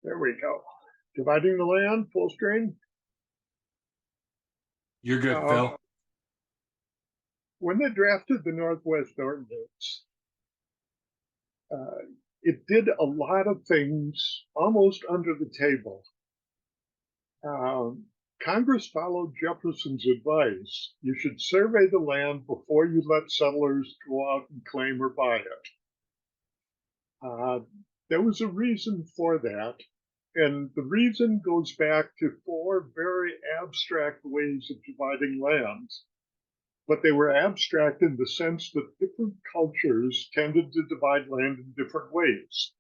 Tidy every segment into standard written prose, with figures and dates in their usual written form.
There we go. Dividing the land, full screen. You're good, Uh, Phil. when they drafted the Northwest Ordinance, uh, it did a lot of things almost under the table. Um, Congress followed Jefferson's advice. You should survey the land before you let settlers go out and claim or buy it. Uh, there was a reason for that. And the reason goes back to four very abstract ways of dividing lands. But they were abstract in the sense that different cultures tended to divide land in different ways.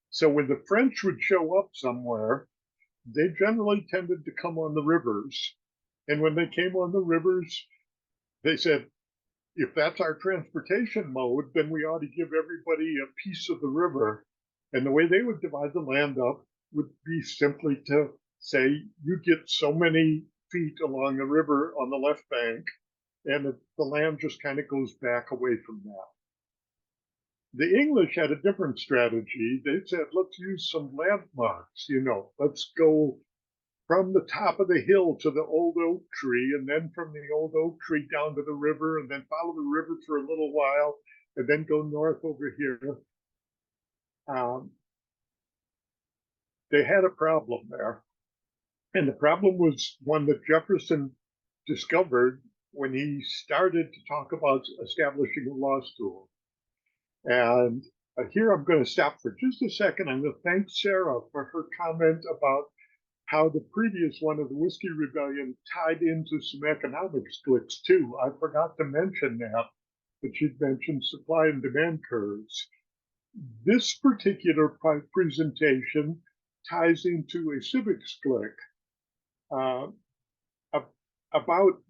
So when the French would show up somewhere, they generally tended to come on the rivers. And when they came on the rivers, they said, if that's our transportation mode, then we ought to give everybody a piece of the river. And the way they would divide the land up would be simply to say, you get so many feet along the river on the left bank, and the land just kind of goes back away from that. The English had a different strategy. They said, let's use some landmarks, let's go from the top of the hill to the old oak tree, and then from the old oak tree down to the river, and then follow the river for a little while, and then go north over here. Um, they had a problem there. And the problem was one that Jefferson discovered when he started to talk about establishing a law school. And here I'm going to stop for just a second. I'm going to thank Sarah for her comment about how the previous one of the Whiskey Rebellion tied into some economics glitch too. I forgot to mention that, but she'd mentioned supply and demand curves. This particular presentation ties into a civics clique uh, about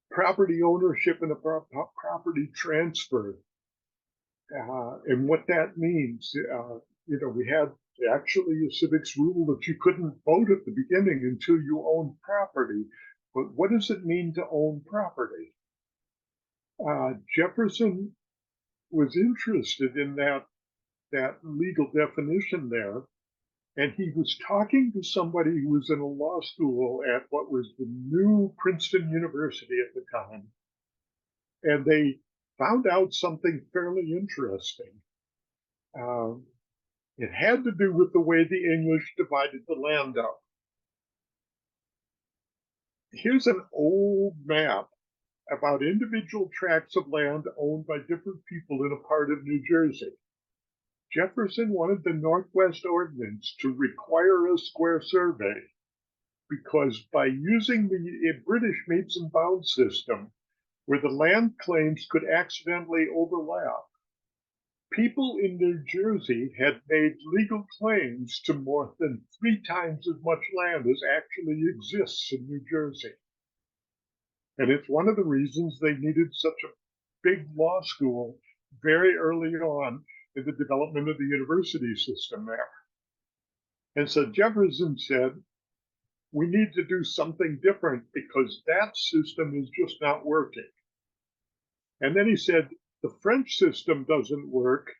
property ownership and a property transfer, and what that means. We had actually a civics rule that you couldn't vote at the beginning until you owned property. But what does it mean to own property? Jefferson was interested in that legal definition there. And he was talking to somebody who was in a law school at what was the new Princeton University at the time. And they found out something fairly interesting. Um, it had to do with the way the English divided the land up. Here's an old map about individual tracts of land owned by different people in a part of New Jersey. Jefferson wanted the Northwest Ordinance to require a square survey because by using the British metes and bounds system, where the land claims could accidentally overlap, people in New Jersey had made legal claims to more than 3 times as much land as actually exists in New Jersey. And it's one of the reasons they needed such a big law school very early on in the development of the university system there. And so Jefferson said, we need to do something different because that system is just not working. And then he said, the French system doesn't work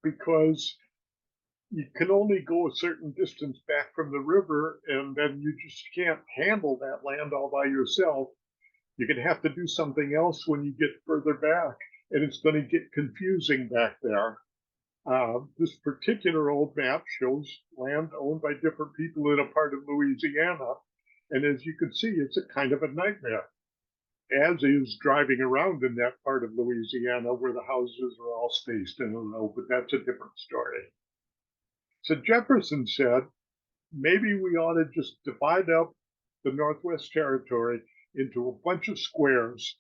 because you can only go a certain distance back from the river, and then you just can't handle that land all by yourself. You're going to have to do something else when you get further back, and it's going to get confusing back there. This particular old map shows land owned by different people in a part of Louisiana, and as you can see, it's a kind of a nightmare, as is driving around in that part of Louisiana where the houses are all spaced in a row, but that's a different story. So Jefferson said, maybe we ought to just divide up the Northwest Territory into a bunch of squares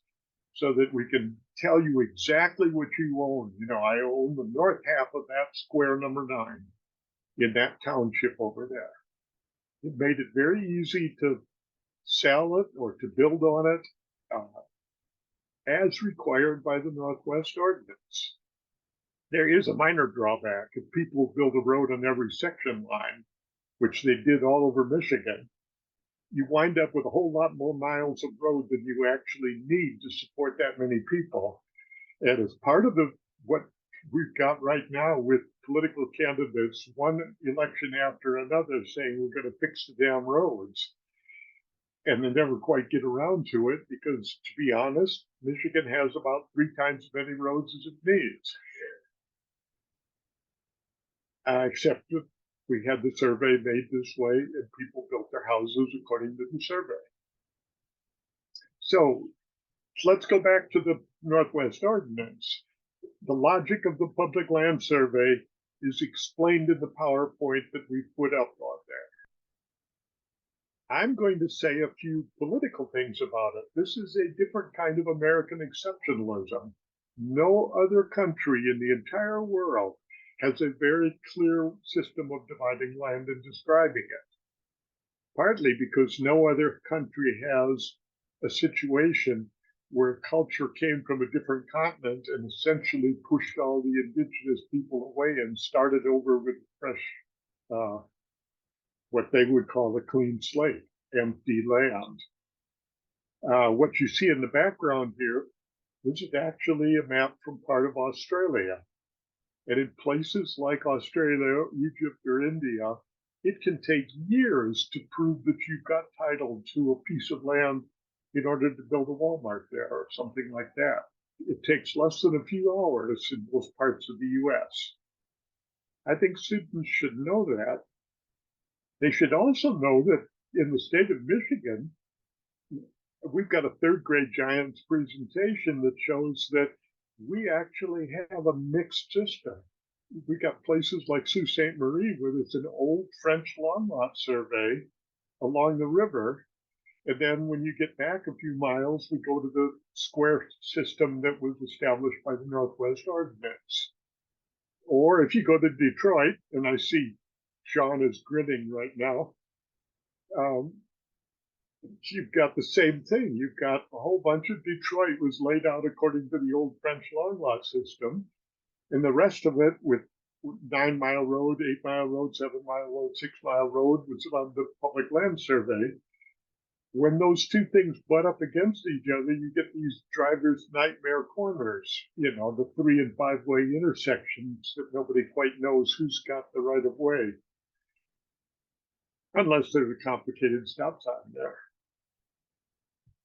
so that we can tell you exactly what you own. I own the north half of that square number 9 in that township over there. It made it very easy to sell it or to build on it as required by the Northwest Ordinance. There is a minor drawback. If people build a road on every section line, which they did all over Michigan, you wind up with a whole lot more miles of road than you actually need to support that many people. And as part of what we've got right now with political candidates, one election after another, saying we're going to fix the damn roads. And they never quite get around to it because, to be honest, Michigan has about 3 times as many roads as it needs. Except that we had the survey made this way and people built their houses according to the survey. So let's go back to the Northwest Ordinance. The logic of the public land survey is explained in the PowerPoint that we put up on there. I'm going to say a few political things about it. This is a different kind of American exceptionalism. No other country in the entire world has a very clear system of dividing land and describing it. Partly because no other country has a situation where culture came from a different continent and essentially pushed all the indigenous people away and started over with fresh, what they would call a clean slate, empty land. What you see in the background here, this is actually a map from part of Australia. And in places like Australia, Egypt, or India, it can take years to prove that you've got title to a piece of land in order to build a Walmart there or something like that. It takes less than a few hours in most parts of the US. I think citizens should know that. They should also know that in the state of Michigan, we've got a third grade giants presentation that shows that we actually have a mixed system. We got places like Sault Ste. Marie where there's an old French lawn lot survey along the river. And then when you get back a few miles, we go to the square system that was established by the Northwest Ordinance. Or if you go to Detroit, and I see Sean is grinning right now, you've got the same thing. You've got a whole bunch of Detroit was laid out according to the old French long lot system, and the rest of it with 9-mile road, 8-mile road, 7-mile road, 6-mile road was on the public land survey. When those two things butt up against each other, you get these driver's nightmare corners, you know, the 3- and 5-way intersections that nobody quite knows who's got the right of way. Unless there's a complicated stop sign there.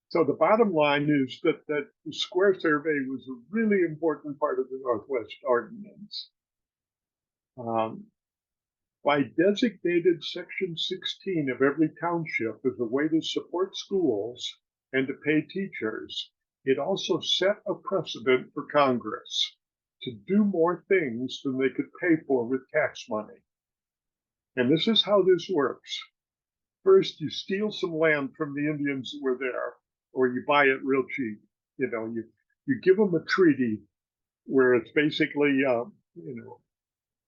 So the bottom line is that the square survey was a really important part of the Northwest Ordinance. By designated Section 16 of every township as a way to support schools and to pay teachers, it also set a precedent for Congress to do more things than they could pay for with tax money. And this is how this works. First, you steal some land from the Indians that were there, or you buy it real cheap. You know, you give them a treaty where it's basically, you know,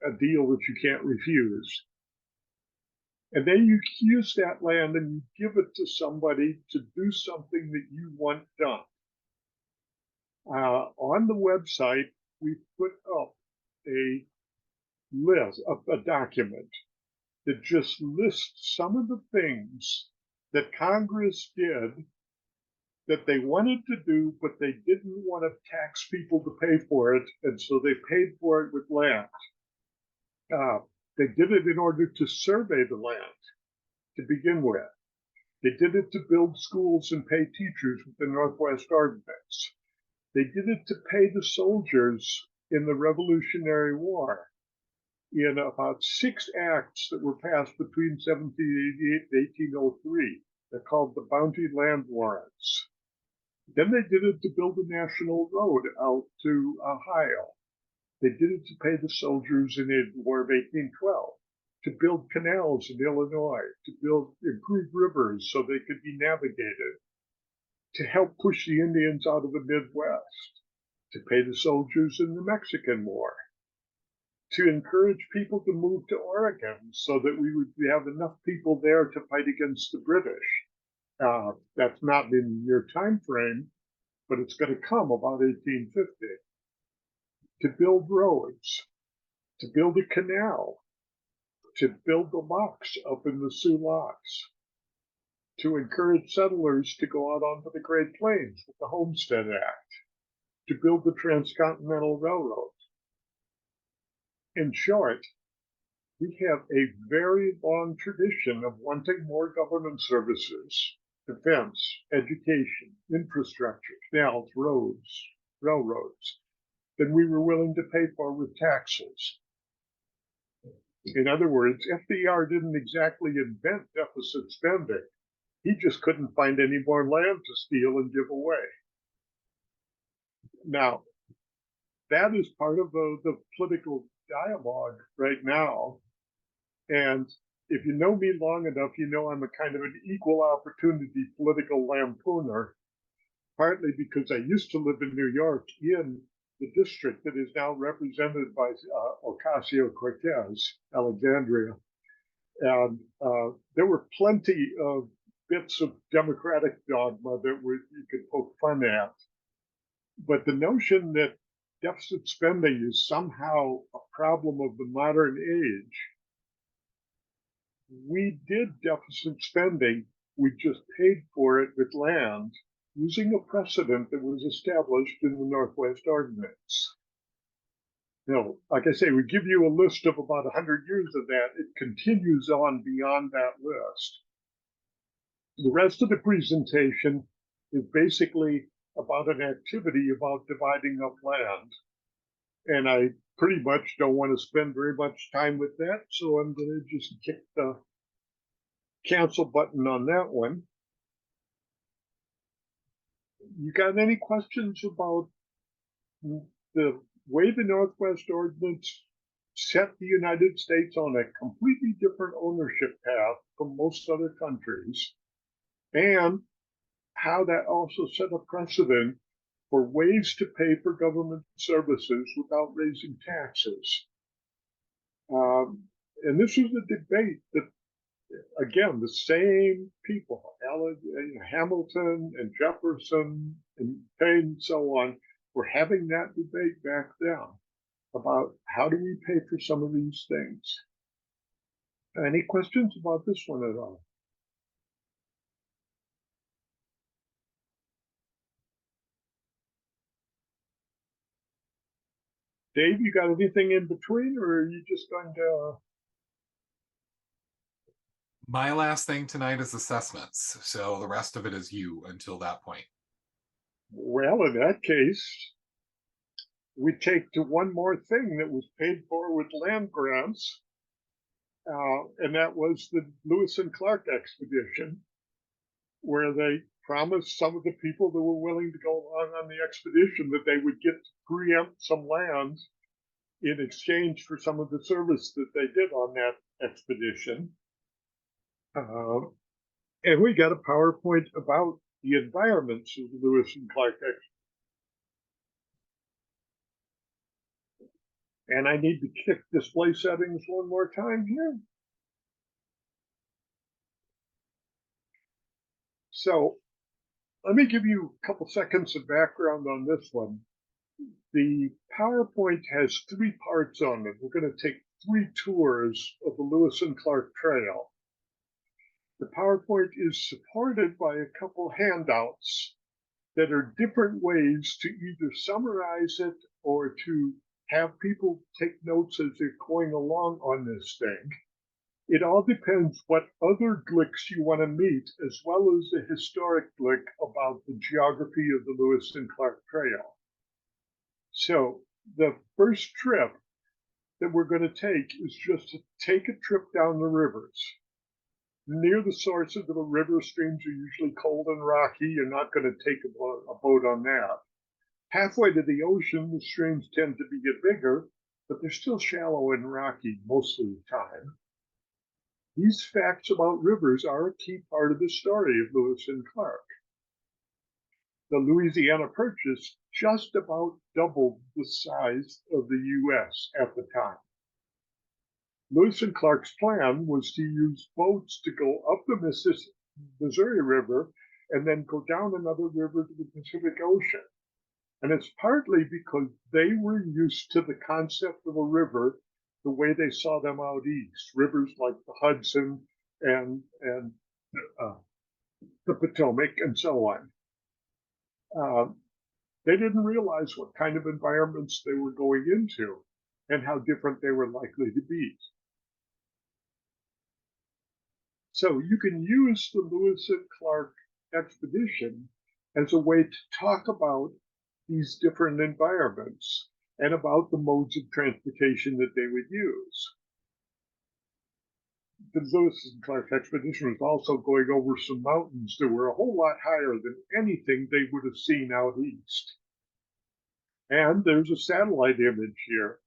a deal that you can't refuse. And then you use that land and you give it to somebody to do something that you want done. On the website, we put up a list, a document that just lists some of the things that Congress did that they wanted to do, but they didn't want to tax people to pay for it, and so they paid for it with land. They did it in order to survey the land to begin with. They did it to build schools and pay teachers with the Northwest Ordinance. They did it to pay the soldiers in the Revolutionary War in about 6 acts that were passed between 1788 and 1803. They're called the Bounty Land Warrants. Then they did it to build a national road out to Ohio. They did it to pay the soldiers in the War of 1812, to build canals in Illinois, to build improved rivers so they could be navigated, to help push the Indians out of the Midwest, to pay the soldiers in the Mexican War, to encourage people to move to Oregon so that we would have enough people there to fight against the British. That's not in your time frame, but it's going to come about 1850. To build roads, to build a canal, to build the locks up in the Sioux Locks, to encourage settlers to go out onto the Great Plains with the Homestead Act, to build the Transcontinental Railroad. In short, we have a very long tradition of wanting more government services, defense, education, infrastructure, canals, roads, railroads, than we were willing to pay for with taxes. In other words, FDR didn't exactly invent deficit spending. He just couldn't find any more land to steal and give away. Now, that is part of the political dialogue right now. And if you know me long enough, you know I'm a kind of an equal opportunity political lampooner, partly because I used to live in New York in the district that is now represented by Ocasio-Cortez, Alexandria. And there were plenty of bits of democratic dogma that you could poke fun at. But the notion that deficit spending is somehow a problem of the modern age, we did deficit spending. We just paid for it with land using a precedent that was established in the Northwest Ordinance. Now, like I say, we give you a list of about 100 years of that. It continues on beyond that list. The rest of the presentation is basically about an activity about dividing up land. And I pretty much don't want to spend very much time with that, so I'm going to just kick the cancel button on that one. You got any questions about the way the Northwest Ordinance set the United States on a completely different ownership path from most other countries, and how that also set a precedent for ways to pay for government services without raising taxes? And this was a debate that, again, the same people, Hamilton and Jefferson and Paine and so on, were having that debate back then about how do we pay for some of these things. Any questions about this one at all? Dave, you got anything in between, or are you just going to? My last thing tonight is assessments, so the rest of it is you until that point. Well, in that case, we take to one more thing that was paid for with land grants, and that was the Lewis and Clark expedition, where they promised some of the people that were willing to go along on the expedition that they would get to preempt some land in exchange for some of the service that they did on that expedition. And we got a PowerPoint about the environments of the Lewis and Clark expedition. And I need to kick display settings one more time here. So let me give you a couple seconds of background on this one. The PowerPoint has 3 parts on it. We're going to take 3 tours of the Lewis and Clark Trail. The PowerPoint is supported by a couple handouts that are different ways to either summarize it or to have people take notes as they're going along on this thing. It all depends what other glicks you want to meet, as well as the historic glick about the geography of the Lewis and Clark Trail. So the first trip that we're going to take is just to take a trip down the rivers. Near the sources of the river, streams are usually cold and rocky. You're not going to take a boat on that. Halfway to the ocean, the streams tend to get bigger, but they're still shallow and rocky most of the time. These facts about rivers are a key part of the story of Lewis and Clark. The Louisiana Purchase just about doubled the size of the U.S. at the time. Lewis and Clark's plan was to use boats to go up the Missouri River and then go down another river to the Pacific Ocean. And it's partly because they were used to the concept of a river the way they saw them out east, rivers like the Hudson and the Potomac and so on. They didn't realize what kind of environments they were going into. and how different they were likely to be. So you can use the Lewis and Clark expedition as a way to talk about these different environments and about the modes of transportation that they would use. The Lewis and Clark expedition was also going over some mountains that were a whole lot higher than anything they would have seen out east. And there's a satellite image here.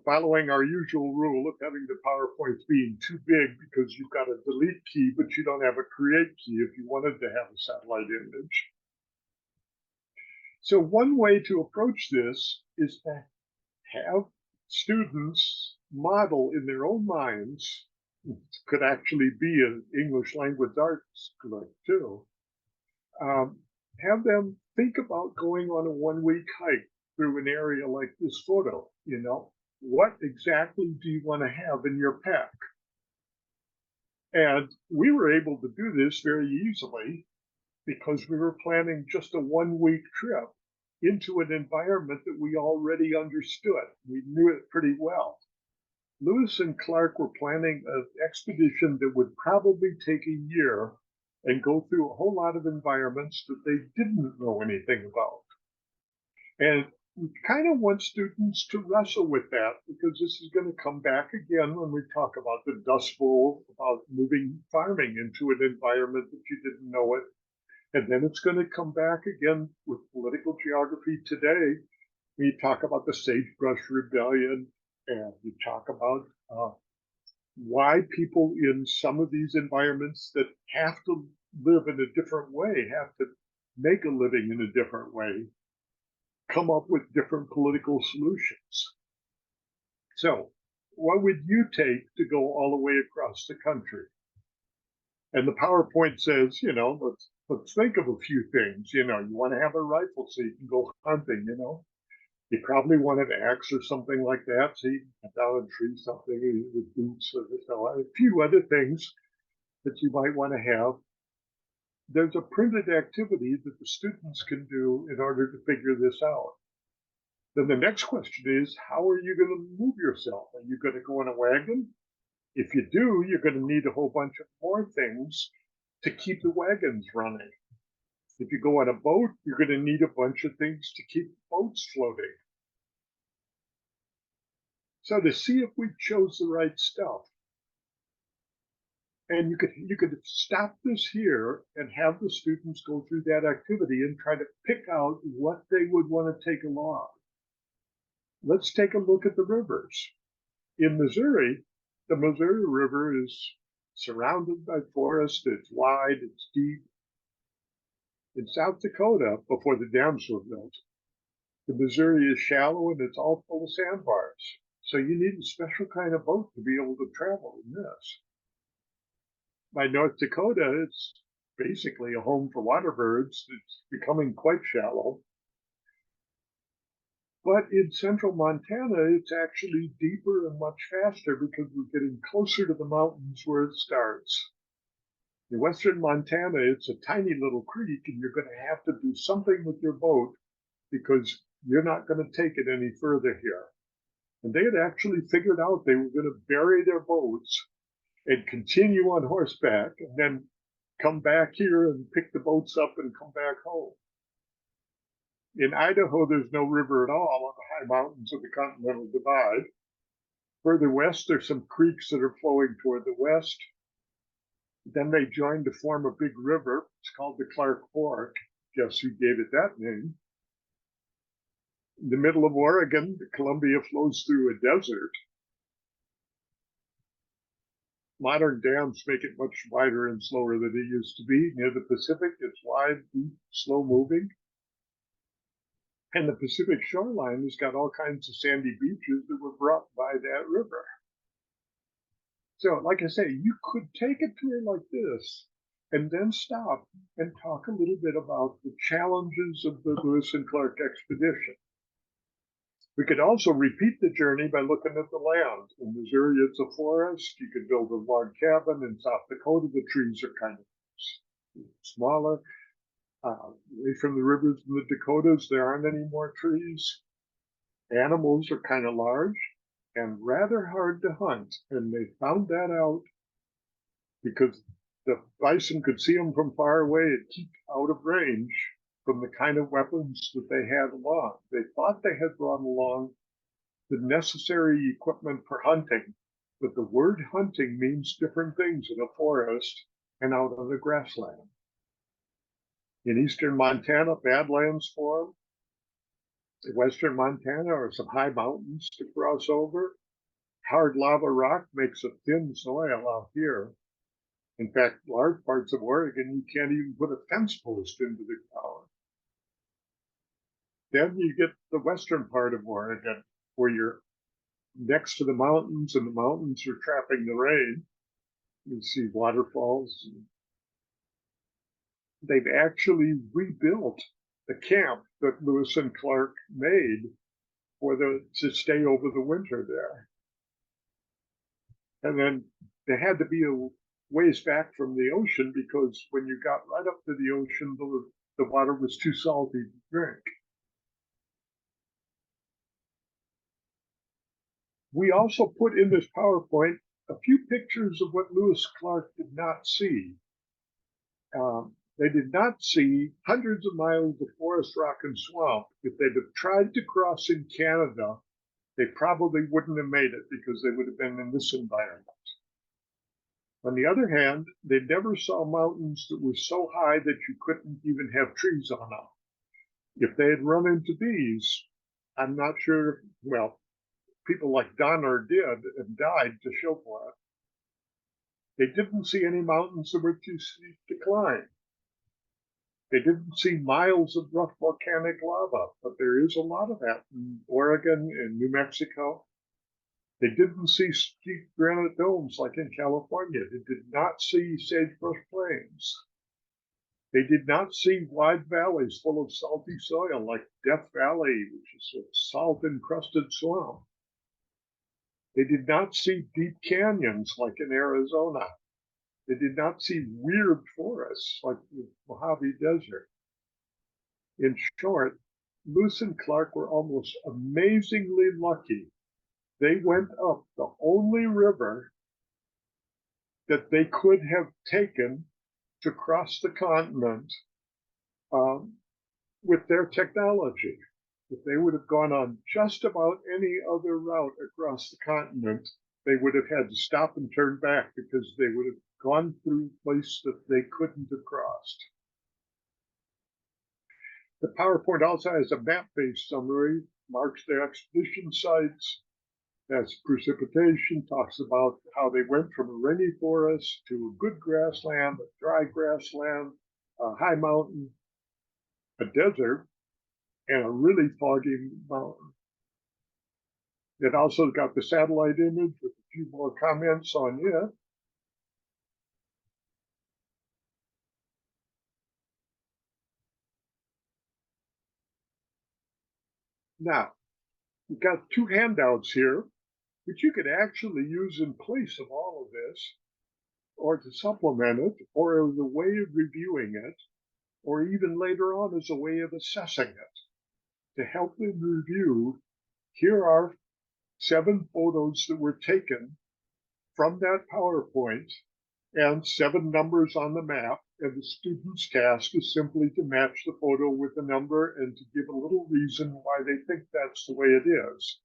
Following our usual rule of having the PowerPoints being too big because you've got a delete key, but you don't have a create key if you wanted to have a satellite image. So one way to approach this is to have students model in their own minds, could actually be an English language arts club too, have them think about going on a 1 week hike through an area like this photo. What exactly do you want to have in your pack? And we were able to do this very easily because we were planning just a 1 week trip into an environment that we already understood. We knew it pretty well. Lewis and Clark were planning an expedition that would probably take a year and go through a whole lot of environments that they didn't know anything about. And we kind of want students to wrestle with that because this is going to come back again when we talk about the Dust Bowl, about moving farming into an environment that you didn't know it. And then it's going to come back again with political geography today. We talk about the Sagebrush Rebellion, and you talk about why people in some of these environments that have to live in a different way, have to make a living in a different way, come up with different political solutions. So what would you take to go all the way across the country? And the PowerPoint says, let's think of a few things. You want to have a rifle so you can go hunting, You probably want an axe or something like that, so you can cut down a tree, something with boots or so on. A few other things that you might want to have. There's a printed activity that the students can do in order to figure this out. Then the next question is, how are you going to move yourself? Are you going to go in a wagon? If you do, you're going to need a whole bunch of more things to keep the wagons running. If you go on a boat, you're going to need a bunch of things to keep boats floating. So to see if we chose the right stuff, and you could stop this here and have the students go through that activity and try to pick out what they would want to take along. Let's take a look at the rivers. In Missouri, the Missouri River is surrounded by forest. It's wide, it's deep. In South Dakota, before the dams were built, the Missouri is shallow and it's all full of sandbars. So you need a special kind of boat to be able to travel in this. By North Dakota, it's basically a home for water birds. It's becoming quite shallow. But in central Montana, it's actually deeper and much faster because we're getting closer to the mountains where it starts. In western Montana, it's a tiny little creek, and you're going to have to do something with your boat because you're not going to take it any further here. And they had actually figured out they were going to bury their boats and continue on horseback and then come back here and pick the boats up and come back home. In Idaho, there's no river at all on the high mountains of the Continental Divide. Further west, there's some creeks that are flowing toward the west. Then they join to form a big river. It's called the Clark Fork. Guess who gave it that name? In the middle of Oregon, the Columbia flows through a desert. Modern dams make it much wider and slower than it used to be. Near the Pacific, it's wide, deep, slow moving. And the Pacific shoreline has got all kinds of sandy beaches that were brought by that river. So, like I say, you could take a tour like this and then stop and talk a little bit about the challenges of the Lewis and Clark expedition. We could also repeat the journey by looking at the land. In Missouri, it's a forest. You could build a log cabin. In South Dakota, the trees are kind of smaller. Away from the rivers in the Dakotas, there aren't any more trees. Animals are kind of large and rather hard to hunt, and they found that out because the bison could see them from far away and keep out of range from the kind of weapons that they had along. They thought they had brought along the necessary equipment for hunting, but the word hunting means different things in a forest and out on the grassland. In eastern Montana, badlands form. In western Montana are some high mountains to cross over. Hard lava rock makes a thin soil out here. In fact, large parts of Oregon, you can't even put a fence post into the ground. Then you get the western part of Oregon, where you're next to the mountains, and the mountains are trapping the rain. You see waterfalls. They've actually rebuilt the camp that Lewis and Clark made to stay over the winter there. And then they had to be a ways back from the ocean because when you got right up to the ocean, the water was too salty to drink. We also put in this PowerPoint a few pictures of what Lewis Clark did not see. They did not see hundreds of miles of forest, rock, and swamp. If they'd have tried to cross in Canada, they probably wouldn't have made it because they would have been in this environment. On the other hand, they never saw mountains that were so high that you couldn't even have trees on them. If they had run into these, I'm not sure, well, people like Donner did and died to show for it. They didn't see any mountains that were too steep to climb. They didn't see miles of rough volcanic lava, but there is a lot of that in Oregon and New Mexico. They didn't see steep granite domes like in California. They did not see sagebrush plains. They did not see wide valleys full of salty soil like Death Valley, which is a salt-encrusted swamp. They did not see deep canyons like in Arizona. They did not see weird forests like the Mojave Desert. In short, Lewis and Clark were almost amazingly lucky. They went up the only river that they could have taken to cross the continent with their technology. If they would have gone on just about any other route across the continent, they would have had to stop and turn back because they would have gone through a place that they couldn't have crossed. The PowerPoint also has a map-based summary, marks their expedition sites, has precipitation, talks about how they went from a rainy forest to a good grassland, a dry grassland, a high mountain, a desert, and a really foggy mountain. It also got the satellite image with a few more comments on it. Now, we've got two handouts here, which you could actually use in place of all of this, or to supplement it, or as a way of reviewing it, or even later on as a way of assessing it. To help them review, here are 7 photos that were taken from that PowerPoint and 7 numbers on the map. And the student's task is simply to match the photo with the number and to give a little reason why they think that's the way it is.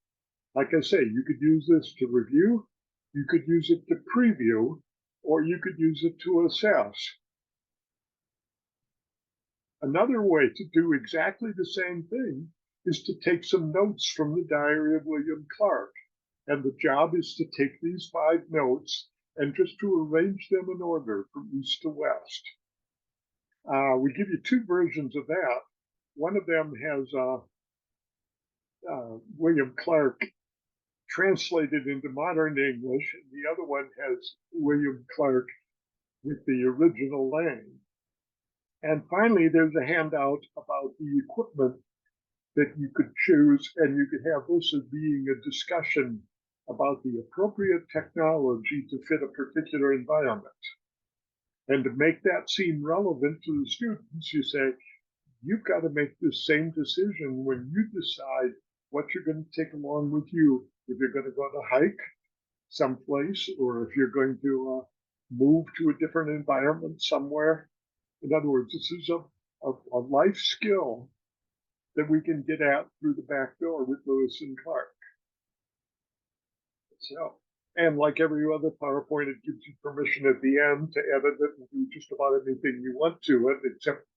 Like I say, you could use this to review, you could use it to preview, or you could use it to assess. Another way to do exactly the same thing is to take some notes from the diary of William Clark. And the job is to take these 5 notes and just to arrange them in order from east to west. We give you 2 versions of that. One of them has William Clark translated into modern English, and the other one has William Clark with the original name. And finally, there's a handout about the equipment that you could choose, and you could have this as being a discussion about the appropriate technology to fit a particular environment. And to make that seem relevant to the students, you say, you've got to make the same decision when you decide what you're going to take along with you. If you're going to go to hike someplace, or if you're going to move to a different environment somewhere. In other words, this is a life skill that we can get at through the back door with Lewis and Clark. So, and like every other PowerPoint, it gives you permission at the end to edit it and do just about anything you want to it, except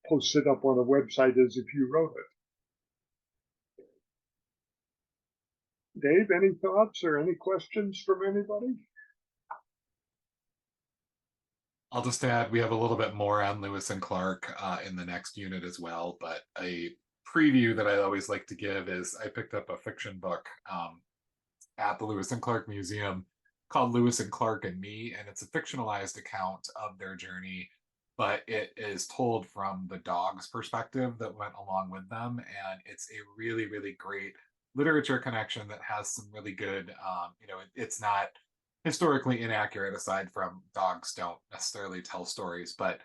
post it up on a website as if you wrote it. Dave, any thoughts or any questions from anybody? I'll just add we have a little bit more on Lewis and Clark in the next unit as well. But a preview that I always like to give is I picked up a fiction book at the Lewis and Clark Museum called Lewis and Clark and Me, and it's a fictionalized account of their journey, but it is told from the dog's perspective that went along with them, and it's a really, really great literature connection that has some really good, it's not historically inaccurate aside from dogs don't necessarily tell stories, but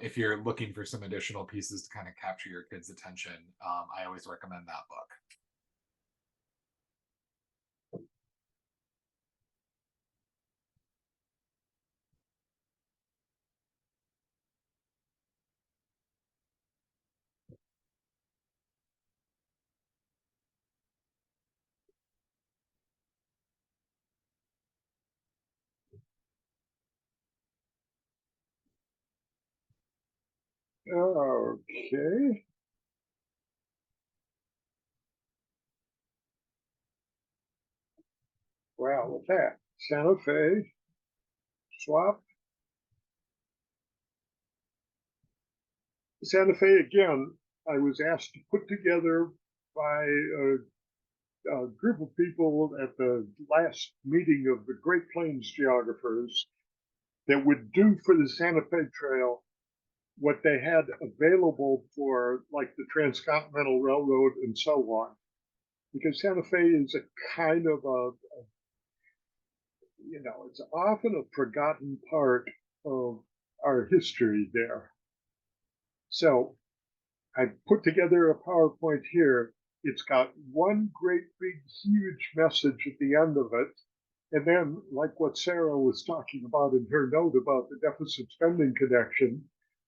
if you're looking for some additional pieces to kind of capture your kids' attention, I always recommend that book. Okay. Well, with that, Santa Fe, swap. Santa Fe, again, I was asked to put together by a group of people at the last meeting of the Great Plains geographers that would do for the Santa Fe Trail what they had available for like the Transcontinental Railroad and so on. Because Santa Fe is a kind of it's often a forgotten part of our history there. So I put together a PowerPoint here. It's got one great big huge message at the end of it. And then, like what Sarah was talking about in her note about the deficit spending connection,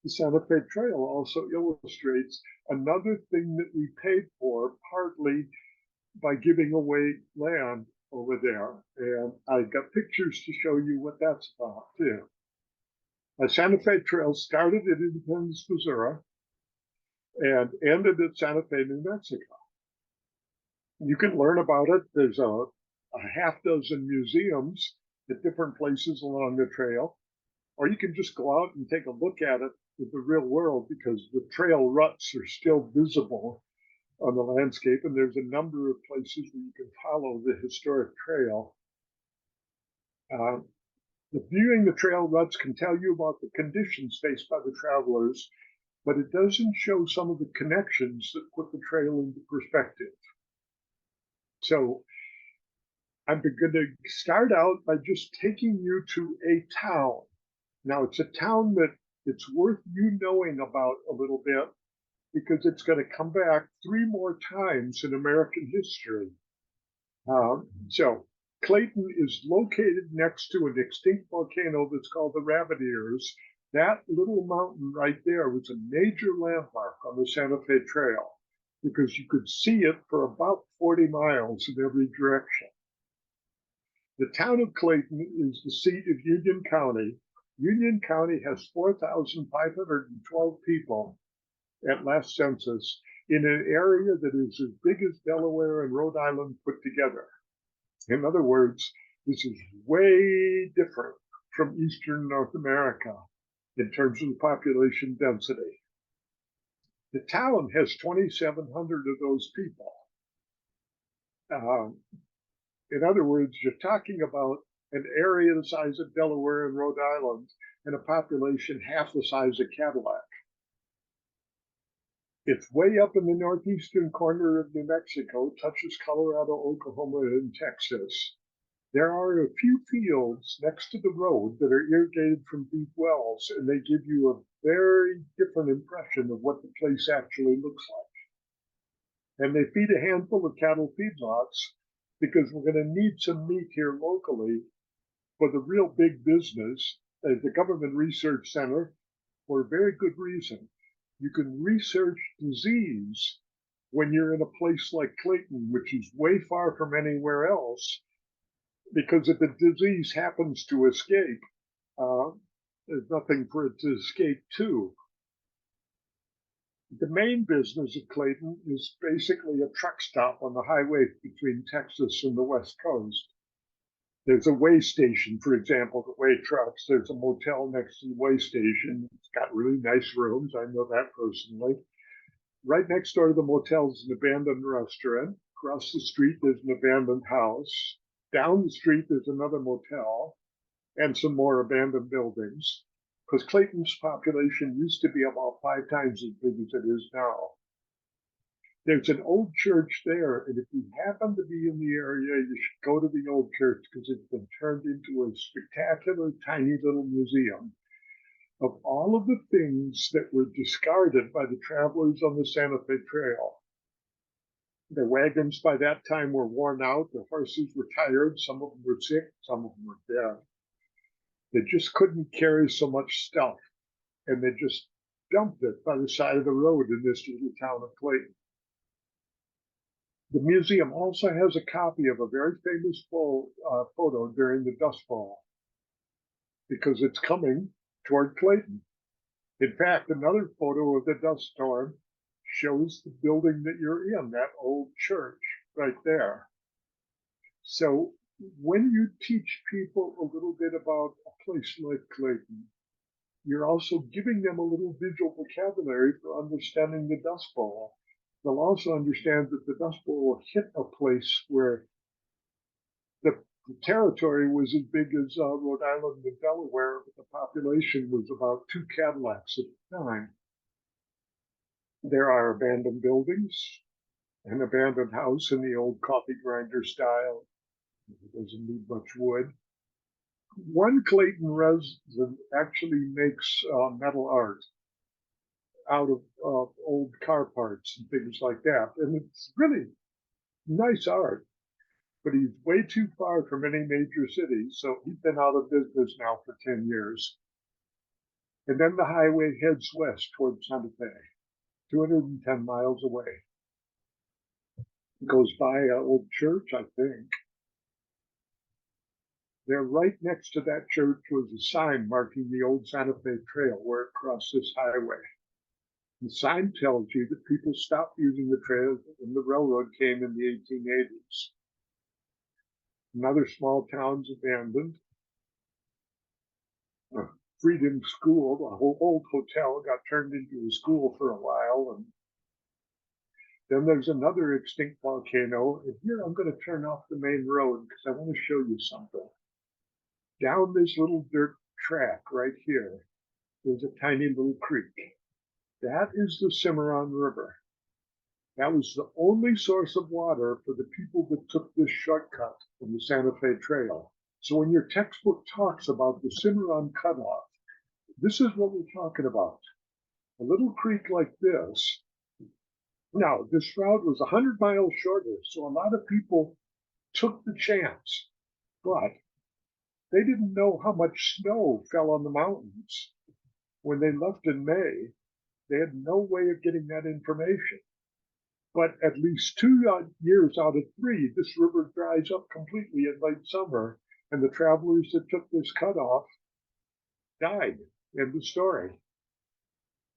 the Santa Fe Trail also illustrates another thing that we paid for, partly by giving away land over there. And I got pictures to show you what that's about, too. The Santa Fe Trail started at Independence, Missouri, and ended at Santa Fe, New Mexico. You can learn about it. There's a half dozen museums at different places along the trail, or you can just go out and take a look at it in the real world because the trail ruts are still visible on the landscape, and there's a number of places where you can follow the historic trail. The viewing the trail ruts can tell you about the conditions faced by the travelers, but it doesn't show some of the connections that put the trail into perspective. So I'm going to start out by just taking you to a town. Now, it's a town that it's worth you knowing about a little bit because it's going to come back 3 more times in American history. So Clayton is located next to an extinct volcano that's called the Rabbit Ears. That little mountain right there was a major landmark on the Santa Fe Trail because you could see it for about 40 miles in every direction. The town of Clayton is the seat of Union County. Union County has 4,512 people at last census in an area that is as big as Delaware and Rhode Island put together. In other words, this is way different from Eastern North America in terms of the population density. The town has 2,700 of those people. In other words, you're talking about an area the size of Delaware and Rhode Island and a population half the size of Cadillac. It's way up in the northeastern corner of New Mexico, touches Colorado, Oklahoma, and Texas. There are a few fields next to the road that are irrigated from deep wells, and they give you a very different impression of what the place actually looks like. And they feed a handful of cattle feedlots because we're going to need some meat here locally for the real big business, the government research center, for a very good reason. You can research disease when you're in a place like Clayton, which is way far from anywhere else, because if the disease happens to escape, uh, there's nothing for it to escape to. The main business of Clayton is basically a truck stop on the highway between Texas and the West Coast. There's a way station, for example, that weigh trucks. There's a motel next to the way station. It's got really nice rooms. I know that personally. Right next door to the motel is an abandoned restaurant. Across the street, there's an abandoned house. Down the street, there's another motel and some more abandoned buildings. Because Clayton's population used to be about 5 times as big as it is now. There's an old church there, and if you happen to be in the area, you should go to the old church because it's been turned into a spectacular, tiny little museum of all of the things that were discarded by the travelers on the Santa Fe Trail. The wagons by that time were worn out, the horses were tired, some of them were sick, some of them were dead. They just couldn't carry so much stuff, and they just dumped it by the side of the road in this little town of Clayton. The museum also has a copy of a very famous photo during the Dust Bowl because it's coming toward Clayton. In fact, another photo of the dust storm shows the building that you're in, that old church right there. So when you teach people a little bit about a place like Clayton, you're also giving them a little visual vocabulary for understanding the Dust Bowl. They'll also understand that the Dust Bowl hit a place where the territory was as big as Rhode Island and Delaware, but the population was about 2 Cadillacs at the time. There are abandoned buildings, an abandoned house in the old coffee grinder style. It doesn't need much wood. One Clayton resident actually makes metal art out of old car parts and things like that. And it's really nice art, but he's way too far from any major city. So he's been out of business now for 10 years. And then the highway heads west toward Santa Fe, 210 miles away. It goes by an old church, I think. There, right next to that church, was a sign marking the old Santa Fe Trail where it crossed this highway. The sign tells you that people stopped using the trail when the railroad came in the 1880s. Another small town's abandoned. Freedom School, the whole old hotel, got turned into a school for a while. And then there's another extinct volcano. And here I'm going to turn off the main road because I want to show you something. Down this little dirt track right here, there's a tiny little creek. That is the Cimarron River. That was the only source of water for the people that took this shortcut from the Santa Fe Trail. So when your textbook talks about the Cimarron cutoff, this is what we're talking about. A little creek like this. Now, this route was 100 miles shorter, so a lot of people took the chance, but they didn't know how much snow fell on the mountains. When they left in May, they had no way of getting that information. But at least 2 years out of 3, this river dries up completely in late summer, and the travelers that took this cutoff died. End of story.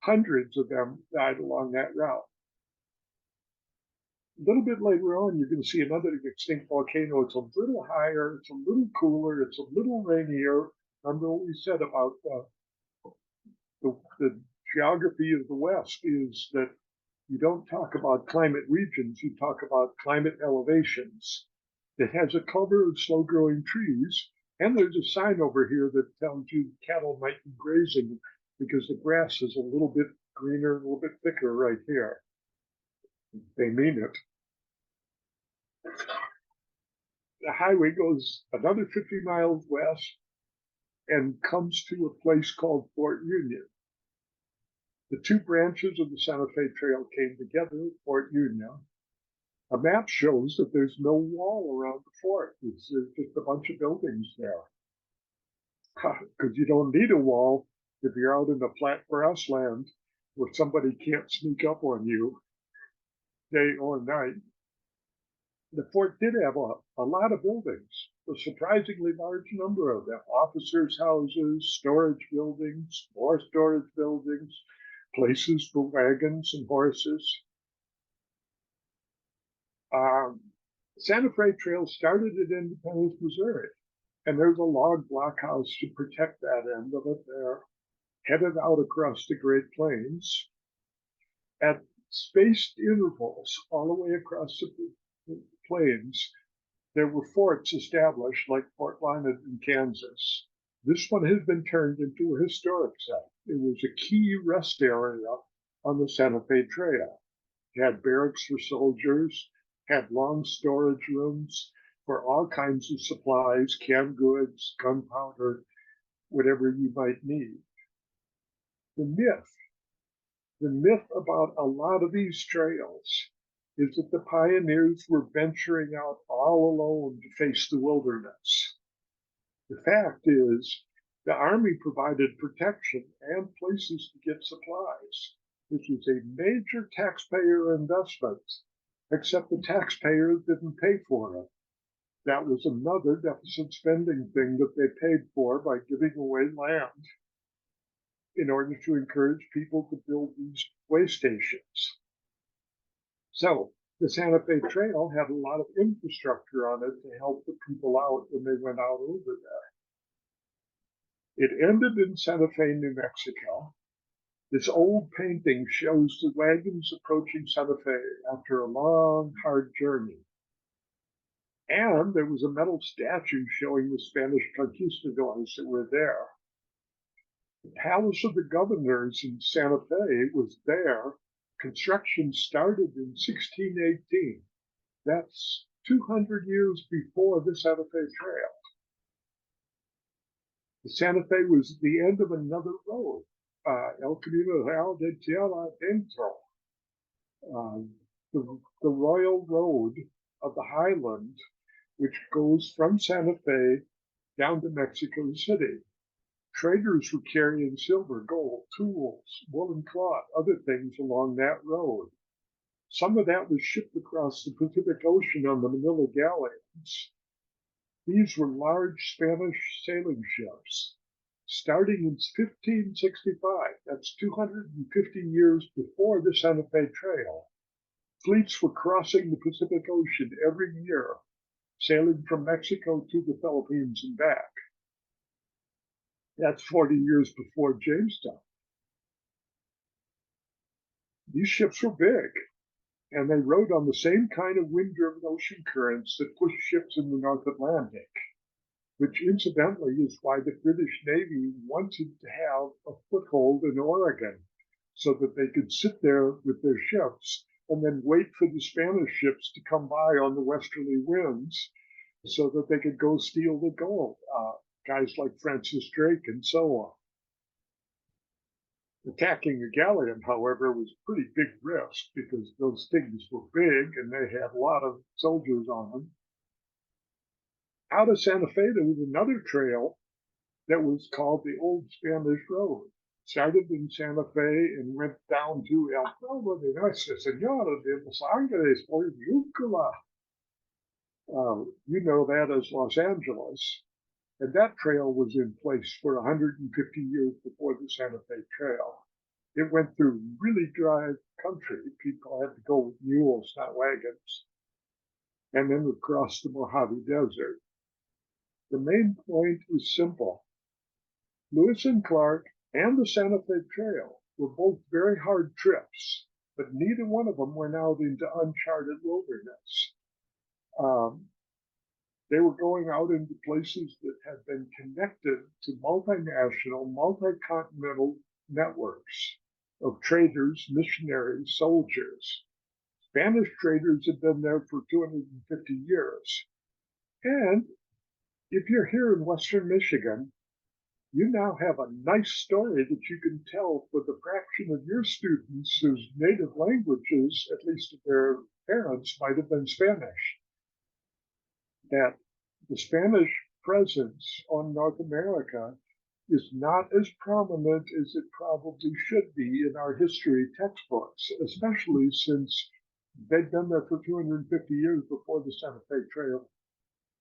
Hundreds of them died along that route. A little bit later on, you're going to see another extinct volcano. It's a little higher, it's a little cooler, it's a little rainier. Remember what we said about the geography of the West is that you don't talk about climate regions, you talk about climate elevations. It has a cover of slow-growing trees, and there's a sign over here that tells you cattle might be grazing because the grass is a little bit greener, a little bit thicker right here. They mean it. The highway goes another 50 miles west and comes to a place called Fort Union. The two branches of the Santa Fe Trail came together at Fort Union. A map shows that there's no wall around the fort. There's just a bunch of buildings there. Because you don't need a wall if you're out in the flat grassland where somebody can't sneak up on you day or night. The fort did have a lot of buildings, a surprisingly large number of them. Officers' houses, storage buildings, more storage buildings, places for wagons and horses. Um, Santa Fe Trail started at Independence, Missouri, and there's a log blockhouse to protect that end of it there, headed out across the Great Plains at spaced intervals all the way across the plains. There were forts established, like Fort Lyon in Kansas. This one has been turned into a historic site. It was a key rest area on the Santa Fe Trail. It had barracks for soldiers, had long storage rooms for all kinds of supplies, canned goods, gunpowder, whatever you might need. The myth, the myth about a lot of these trails is that the pioneers were venturing out all alone to face the wilderness. The fact is, the Army provided protection and places to get supplies. This was a major taxpayer investment, except the taxpayers didn't pay for it. That was another deficit spending thing that they paid for by giving away land in order to encourage people to build these way stations. So the Santa Fe Trail had a lot of infrastructure on it to help the people out when they went out over there. It ended in Santa Fe, New Mexico. This old painting shows the wagons approaching Santa Fe after a long, hard journey. And there was a metal statue showing the Spanish conquistadors that were there. The Palace of the Governors in Santa Fe was there. Construction started in 1618. That's 200 years before the Santa Fe Trail. The Santa Fe was at the end of another road, El Camino Real de Tierra Adentro, the Royal Road of the Highland, which goes from Santa Fe down to Mexico City. Traders were carrying silver, gold, tools, woolen cloth, other things along that road. Some of that was shipped across the Pacific Ocean on the Manila galleons. These were large Spanish sailing ships. Starting in 1565, that's 250 years before the Santa Fe Trail, fleets were crossing the Pacific Ocean every year, sailing from Mexico to the Philippines and back. That's 40 years before Jamestown. These ships were big, and they rode on the same kind of wind-driven ocean currents that push ships in the North Atlantic, which incidentally is why the British Navy wanted to have a foothold in Oregon so that they could sit there with their ships and then wait for the Spanish ships to come by on the westerly winds so that they could go steal the gold. Guys like Francis Drake and so on. Attacking a galleon, however, was a pretty big risk because those things were big and they had a lot of soldiers on them. Out of Santa Fe, there was another trail that was called the Old Spanish Road. Started in Santa Fe and went down to El Pueblo de Nuestra Señora de los Ángeles or Yucula. You know that as Los Angeles. And that trail was in place for 150 years before the Santa Fe Trail. It went through really dry country. People had to go with mules, not wagons, and then would cross the Mojave Desert. The main point was simple. Lewis and Clark and the Santa Fe Trail were both very hard trips, but neither one of them went out into uncharted wilderness. They were going out into places that had been connected to multinational, multi-continental networks of traders, missionaries, soldiers. Spanish traders had been there for 250 years. And if you're here in Western Michigan, you now have a nice story that you can tell for the fraction of your students whose native languages, at least their parents, might have been Spanish. That the Spanish presence on North America is not as prominent as it probably should be in our history textbooks, especially since they'd been there for 250 years before the Santa Fe Trail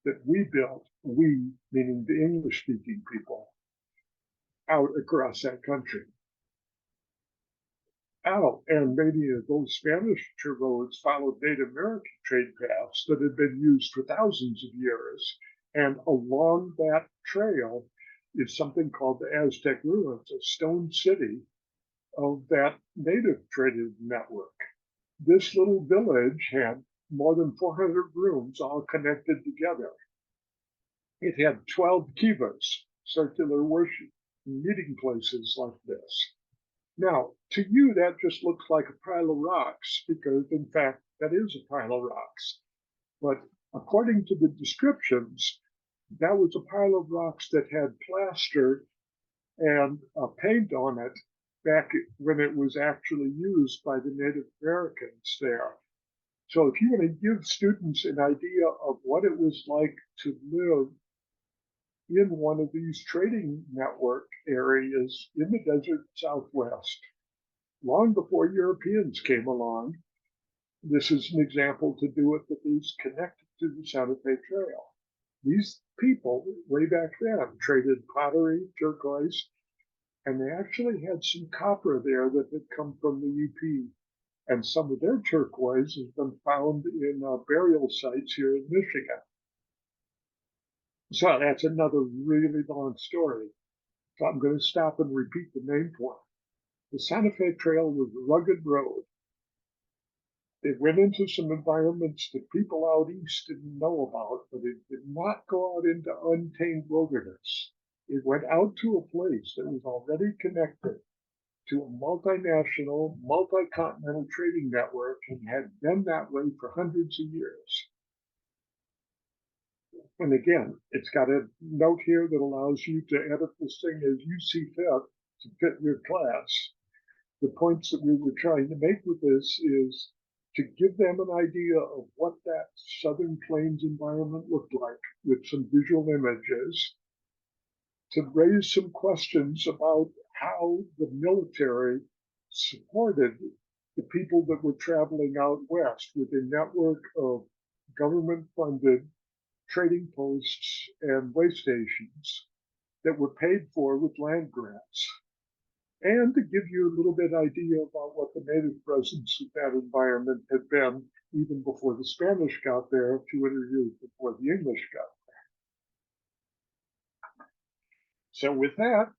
that we built, we meaning the English speaking people, out across that country. Out, and many of those Spanish roads followed Native American trade paths that had been used for thousands of years. And along that trail is something called the Aztec ruins, a stone city of that native trading network. This little village had more than 400 rooms all connected together. It had 12 kivas, circular worship meeting places like this. Now, to you, that just looks like a pile of rocks because, in fact, that is a pile of rocks. But according to the descriptions, that was a pile of rocks that had plaster and paint on it back when it was actually used by the Native Americans there. So if you want to give students an idea of what it was like to live in one of these trading network areas in the desert Southwest, long before Europeans came along, this is an example to do it that is connected to the Santa Fe Trail. These people, way back then, traded pottery, turquoise, and they actually had some copper there that had come from the UP. And some of their turquoise has been found in burial sites here in Michigan. So that's another really long story. So I'm going to stop and repeat the main point. The Santa Fe Trail was a rugged road. It went into some environments that people out east didn't know about, but it did not go out into untamed wilderness. It went out to a place that was already connected to a multinational, multi-continental trading network and had been that way for hundreds of years. And again, it's got a note here that allows you to edit this thing as you see fit to fit your class. The points that we were trying to make with this is to give them an idea of what that Southern Plains environment looked like with some visual images, to raise some questions about how the military supported the people that were traveling out west with a network of government-funded trading posts and way stations that were paid for with land grants, and to give you a little bit idea about what the native presence of that environment had been even before the Spanish got there, 200 years before the English got there. So with that,